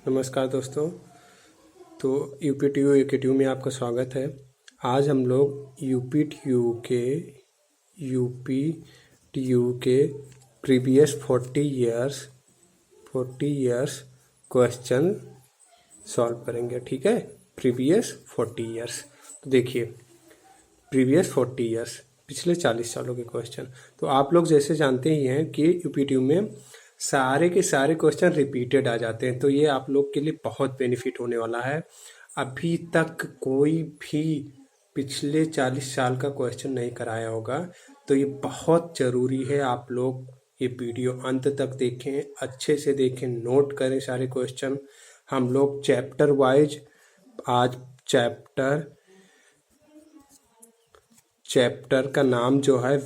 नमस्कार दोस्तों। तो यूपीटीयू एकेटीयू में आपका स्वागत है। आज हम लोग यूपीटीयू के प्रीवियस 40 इयर्स क्वेश्चन सॉल्व करेंगे। ठीक है, प्रीवियस 40 इयर्स। तो देखिए, प्रीवियस 40 इयर्स, पिछले 40 सालों के क्वेश्चन। तो आप लोग जैसे जानते ही हैं कि यूपीटीयू में सारे के सारे क्वेश्चन रिपीटेड आ जाते हैं, तो ये आप लोग के लिए बहुत बेनिफिट होने वाला है। अभी तक कोई भी पिछले 40 साल का क्वेश्चन नहीं कराया होगा, तो ये बहुत ज़रूरी है आप लोग ये वीडियो अंत तक देखें, अच्छे से देखें, नोट करें सारे क्वेश्चन। हम लोग चैप्टर वाइज आज चैप्टर का नाम जो है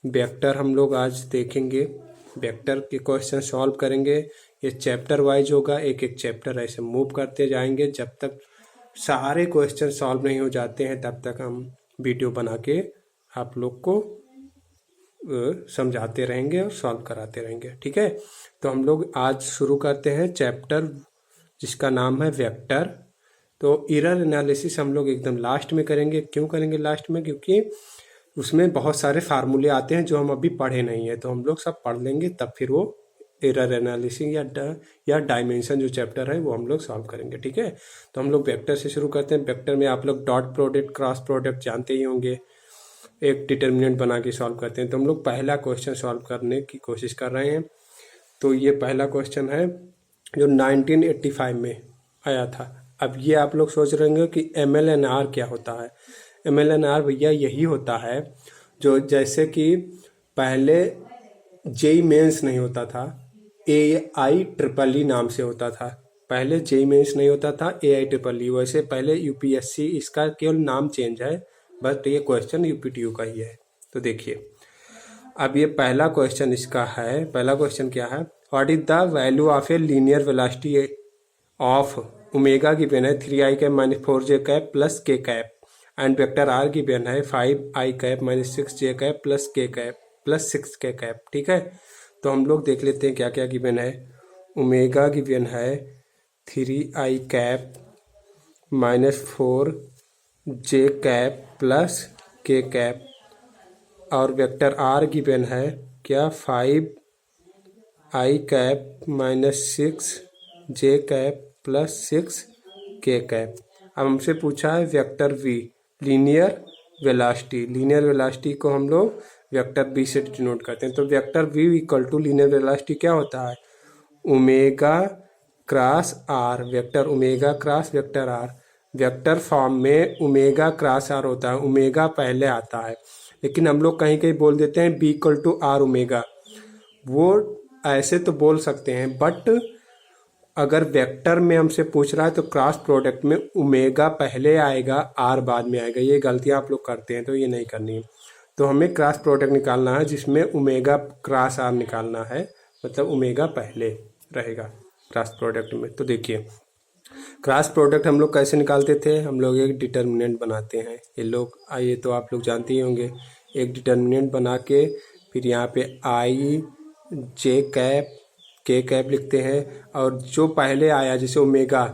वेक्टर हम लोग आज देखेंगे। वेक्टर के क्वेश्चन सॉल्व करेंगे। ये चैप्टर वाइज होगा, एक एक चैप्टर ऐसे मूव करते जाएंगे। जब तक सारे क्वेश्चन सॉल्व नहीं हो जाते हैं तब तक हम वीडियो बना के आप लोग को समझाते रहेंगे और सॉल्व कराते रहेंगे। ठीक है, तो हम लोग आज शुरू करते हैं चैप्टर जिसका नाम है वेक्टर। तो एरर एनालिसिस हम लोग एकदम लास्ट में करेंगे। क्यों करेंगे लास्ट में? क्योंकि उसमें बहुत सारे फार्मूले आते हैं जो हम अभी पढ़े नहीं है, तो हम लोग सब पढ़ लेंगे, तब फिर वो एरर एनालिसिस या डायमेंशन जो चैप्टर है वो हम लोग सॉल्व करेंगे। ठीक है, तो हम लोग वेक्टर से शुरू करते हैं। वेक्टर में आप लोग डॉट प्रोडक्ट, क्रॉस प्रोडक्ट जानते ही होंगे। एक डिटर्मिनेंट बना के सॉल्व करते हैं। तो हम लोग पहला क्वेश्चन सॉल्व करने की कोशिश कर रहे हैं। तो ये पहला क्वेश्चन है जो 1985 में आया था। अब ये आप लोग सोच रहे होंगे कि MLNR क्या होता है। MLNR भैया यही होता है जो जैसे कि पहले जेई मेंस नहीं होता था, AIEEE नाम से होता था। पहले जेई मेंस नहीं होता था, AIEEE। वैसे पहले UPSC, इसका केवल नाम चेंज है, बट ये क्वेश्चन यूपीटीयू का ही है। तो देखिए, अब ये पहला क्वेश्चन इसका है। पहला क्वेश्चन क्या है? What is the value of a linear velocity of omega given है 3i cap minus 4j cap plus k cap and vector r given है 5i cap minus 6j cap plus k cap plus 6k cap. ठीक है, तो हम लोग देख लेते हैं क्या क्या गिवन है। ओमेगा गिवन है 3i cap minus 4j cap plus k cap, और वेक्टर r गिवन है क्या 5i cap minus 6j cap plus 6k cap. अब हमसे पूछा है vector v, linear velocity. Linear velocity को हम लोग वेक्टर v से डिनोट करते हैं। तो vector v equal to linear velocity क्या होता है? Omega cross r। Vector omega cross vector r। Vector form में ओमेगा क्रॉस r होता है, ओमेगा पहले आता है, लेकिन हम लोग कहीं कहीं बोल देते हैं b equal to r omega. वो ऐसे तो बोल सकते हैं, बट अगर वेक्टर में हमसे पूछ रहा है तो क्रॉस प्रोडक्ट में ओमेगा पहले आएगा, आर बाद में आएगा। ये गलतियां आप लोग करते हैं, तो ये नहीं करनी है। तो हमें क्रॉस प्रोडक्ट निकालना है जिसमें ओमेगा क्रॉस आर निकालना है, मतलब ओमेगा पहले रहेगा क्रॉस प्रोडक्ट में। तो देखिए, क्रॉस प्रोडक्ट हम लोग कैसे निकालते थे? हम लोग एक डिटर्मिनेंट बनाते हैं। ये लोग आइए, तो आप लोग जानते ही होंगे। एक डिटर्मिनेंट बना के फिर यहाँ पे i j cap k cap लिखते हैं, और जो पहले आया जैसे ओमेगा,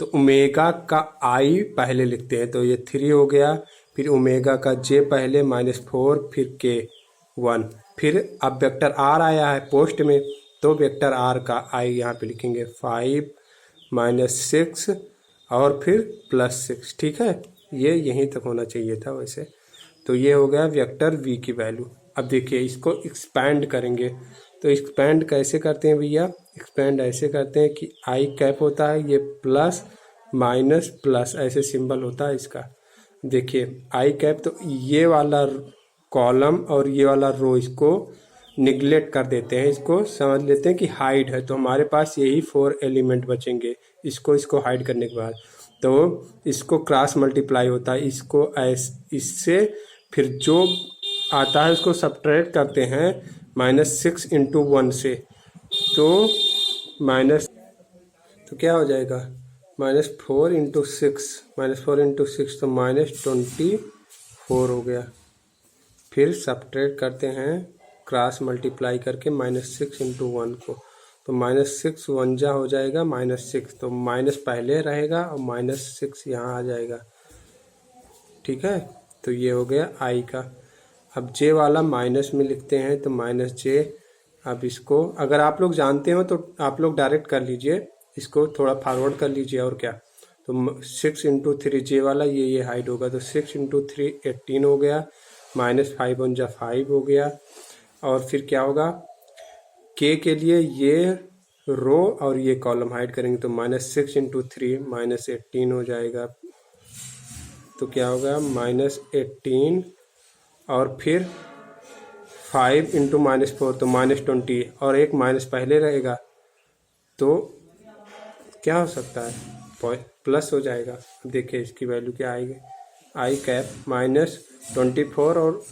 तो ओमेगा का i पहले लिखते हैं, तो ये 3 हो गया। फिर ओमेगा का j पहले माइनस 4, फिर k 1। फिर अब वेक्टर r आया है पोस्ट में, तो वेक्टर r का i यहाँ पे लिखेंगे 5 माइनस 6 और फिर प्लस 6। ठीक है, ये यहीं तक होना चाहिए था वैसे। तो ये हो गया वेक्टर v की वैल्यू। अब देखिए, इसको एक्सपैंड करेंगे। तो एक्सपैंड कैसे करते हैं भैया? एक्सपैंड ऐसे करते हैं कि i कैप होता है, ये प्लस माइनस प्लस ऐसे सिंबल होता है इसका। देखिए i कैप, तो ये वाला कॉलम और ये वाला रो इसको निगलेक्ट कर देते हैं, इसको समझ लेते हैं कि हाइड है। तो हमारे पास यही 4 एलिमेंट बचेंगे। इसको हाइड करने के बाद तो इसको क्रॉस मल्टीप्लाई होता है, इसको इससे फिर जो आता है उसको सब्ट्रैक्ट करते हैं -6 इंटू 1 से, तो माइनस, तो क्या हो जाएगा -4 इंटू 6, -4 इंटू 6 तो -24 हो गया। फिर सब्ट्रैक्ट करते हैं क्रॉस मल्टीप्लाई करके -6 इंटू 1 को, तो -6 वन जा हो जाएगा -6, तो माइनस पहले रहेगा और -6 यहाँ आ जाएगा। ठीक है, तो ये हो गया आई का। अब जे वाला माइनस में लिखते हैं तो -j। अब इसको अगर आप लोग जानते हो तो आप लोग डायरेक्ट कर लीजिए, इसको थोड़ा फॉरवर्ड कर लीजिए और क्या। तो 6 इंटू 3 जे वाला ये हाइड होगा, तो 6 इंटू 3 18 हो गया, -5 वन जा 5 हो गया। और फिर क्या होगा, के के लिए ये रो और ये कॉलम हाइड करेंगे तो -6 इंटू 3 -18 हो जाएगा। तो क्या होगा -18 और फिर 5 इंटू -4 तो -20 और एक माइनस पहले रहेगा तो क्या हो सकता है, प्लस हो जाएगा। देखिए इसकी वैल्यू क्या आएगी, आई कैप -24 और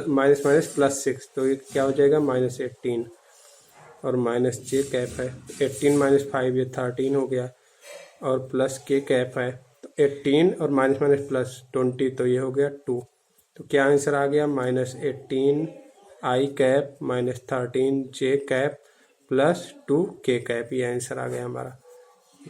माइनस +6, तो ये क्या हो जाएगा -18 और -j कैप है 18 - 5 ये 13 हो गया और प्लस के कैप है तो 18 और माइनस +20 तो ये हो गया 2। तो क्या आंसर आ गया -18 आई कैप -13 जे कैप +2 के कैप, ये आंसर आ गया हमारा।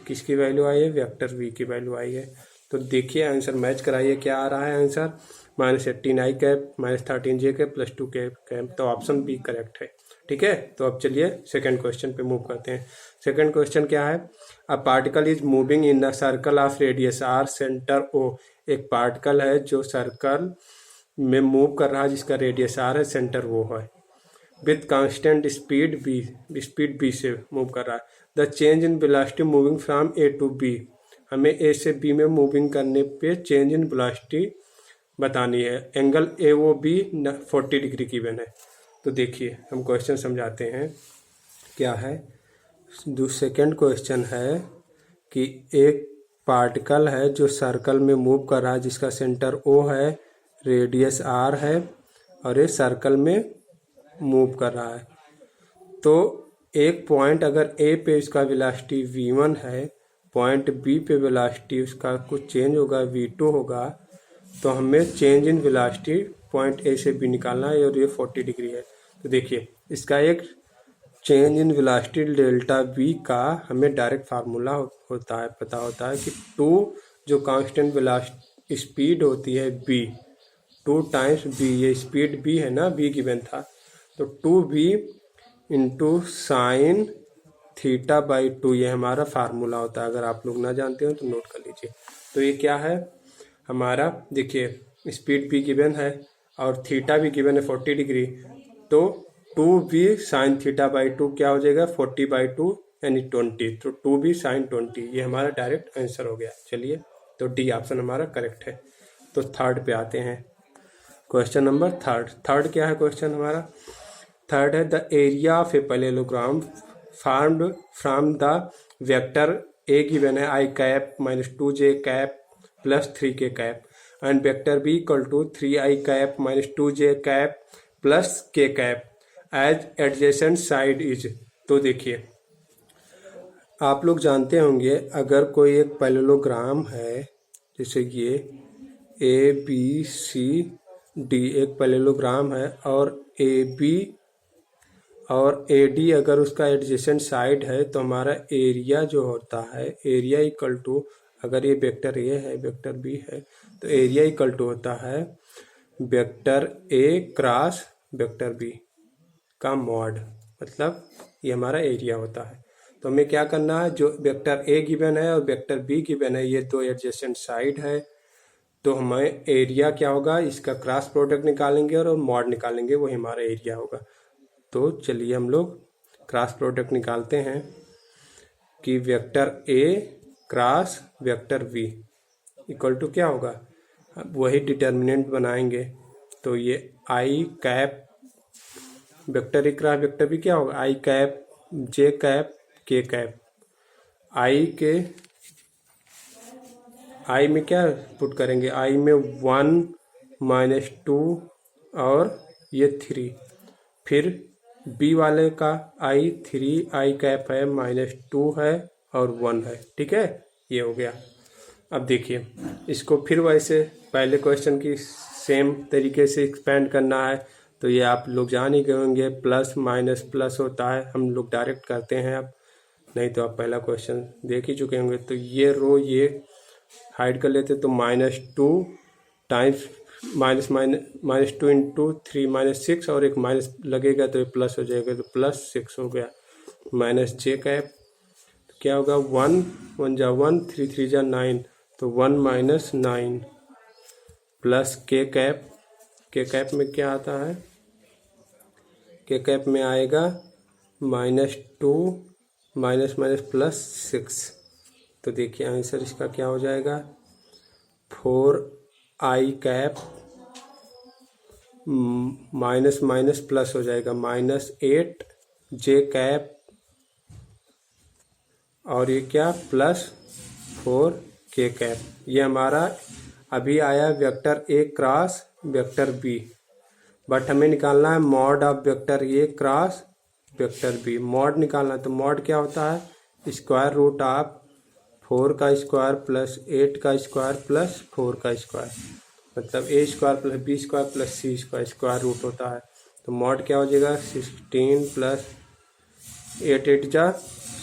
किसकी वैल्यू आई है, वेक्टर वी की वैल्यू आई है। तो देखिए आंसर मैच कराइए, क्या आ रहा है आंसर, -18 आई कैप -13 जे कैप +2 के कैप, तो ऑप्शन बी करेक्ट है। ठीक है, तो अब चलिए सेकंड क्वेश्चन पे मूव करते हैं। सेकंड क्वेश्चन क्या है, a particle is moving in a circle of radius r centre O. एक पार्टिकल है जो सर्कल में मूव कर रहा है जिसका रेडियस आर है, सेंटर वो है, विथ कांस्टेंट स्पीड बी से मूव कर रहा है। The change in velocity moving from A to B, हमें ए से बी में मूविंग करने पे चेंज इन वेलोसिटी बतानी है। Angle A O B 40 degree given है। तो देखिए हम क्वेश्चन समझाते हैं क्या है। सेकेंड क्वेश्चन है कि एक पार्टिकल है जो सर्कल में मूव कर रहा है जिसका सेंटर ओ है, रेडियस आर है और ये सर्कल में मूव कर रहा है। तो एक पॉइंट अगर ए पे इसका वेलोसिटी v1 है, पॉइंट बी पे वेलोसिटी उसका कुछ चेंज होगा v2 होगा, तो हमें change in velocity point A से बी निकालना है और ये 40 डिग्री है। तो देखिए इसका एक change in velocity delta v का हमें डायरेक्ट फार्मूला होता है, पता होता है कि 2 जो कांस्टेंट वेलोसिटी स्पीड होती है b, 2 टाइम्स b, ये स्पीड b है ना, b गिवन था, तो 2b into sine theta by 2 ये हमारा फार्मूला होता है। अगर आप लोग ना जानते हो तो नोट कर लीजिए। तो ये क्या है हमारा, देखिए स्पीड b गिवन है और थीटा भी गिवन है 40 डिग्री, तो 2b साइन थीटा बाई 2 क्या हो जाएगा 40/2 यानी 20, तो 2b साइन 20 ये हमारा डायरेक्ट आंसर हो गया। चलिए तो डी ऑप्शन हमारा करेक्ट है। तो थर्ड पे आते हैं, क्वेश्चन नंबर थर्ड क्या है क्वेश्चन हमारा, थर्ड है the area of a parallelogram formed from the vector a given है i cap -2j cap +3 k cap and vector b equal to 3i cap -2j cap +k cap as adjacent side is. तो देखिए आप लोग जानते होंगे अगर कोई एक पैरेललोग्राम है, जैसे ये ABCD एक पैरेललोग्राम है और AB और AD अगर उसका एडजेसेंट साइड है, तो हमारा एरिया जो होता है, एरिया इक्वल टू, अगर ये वेक्टर ए है वेक्टर बी है तो एरिया इक्वल टू होता है वेक्टर ए क्रॉस वेक्टर बी का मॉड, मतलब ये हमारा एरिया होता है। तो हमें क्या करना है, जो वेक्टर ए गिवन है और वेक्टर बी गिवन है, ये दो एडजेसेंट साइड है, तो हमें एरिया क्या होगा, इसका क्रॉस प्रोडक्ट निकालेंगे और मॉड निकालेंगे, वही हमारा एरिया होगा। तो चलिए हम लोग क्रॉस प्रोडक्ट निकालते हैं कि vector A cross vector B equal to क्या होगा, वही डिटर्मिनेंट बनाएंगे। तो ये I cap vector A cross vector B क्या होगा, I cap J cap K cap, I में क्या पुट करेंगे, आई में 1 - 2 और ये 3, फिर बी वाले का आई 3i कैप है -2 है और 1 है। ठीक है, ये हो गया। अब देखिए इसको फिर वैसे पहले क्वेश्चन की सेम तरीके से एक्सपेंड करना है, तो ये आप लोग जान ही गए होंगे, प्लस माइनस प्लस होता है, हम लोग डायरेक्ट करते हैं अब, नहीं तो आप पहला क्वेश्चन देख ही चुके होंगे। तो ये रो ये हाइड कर लेते, तो -2 टाइम्स -2 इंटू 3 -6 और एक माइनस लगेगा तो ये प्लस हो जाएगा, तो +6 हो गया। माइनस जे कैप क्या होगा, 1 1 जा 1, 3 3 जा 9, तो 1 - 9 प्लस के कैप में क्या आता है, के कैप में आएगा -2 माइनस माइनस +6। तो देखिए आंसर इसका क्या हो जाएगा, 4i cap minus minus plus हो जाएगा -8 जे कैप, और ये क्या +4 के कैप। ये हमारा अभी आया vector A cross vector b, but हमें निकालना है mod of vector A cross vector b. Mod निकालना है, तो मॉड क्या होता है, √ ऑफ 4 का स्क्वायर प्लस 8 का स्क्वायर प्लस 4 का स्क्वायर, मतलब A² plus B² plus C² square root होता है। तो मॉड क्या हो जाएगा, 16 प्लस 8 8 जा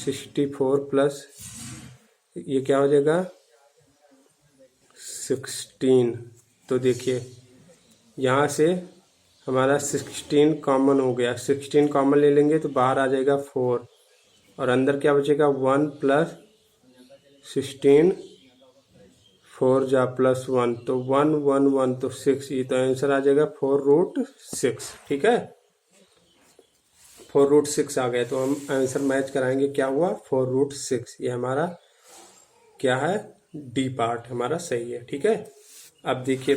64 प्लस ये क्या हो जाएगा 16। तो देखिए यहाँ से हमारा 16 कॉमन हो गया, 16 कॉमन ले लेंगे तो बाहर आ जाएगा 4, और अंदर क्या बचेगा 1 प्लस 16 4 जा +1, तो 1 1 1 तो 6, ये तो आंसर आ जाएगा 4√6। ठीक है, 4√6 आ गया, तो हम आंसर मैच कराएंगे, क्या हुआ 4√6। ये हमारा क्या है, डी पार्ट हमारा सही है। ठीक है, अब देखिए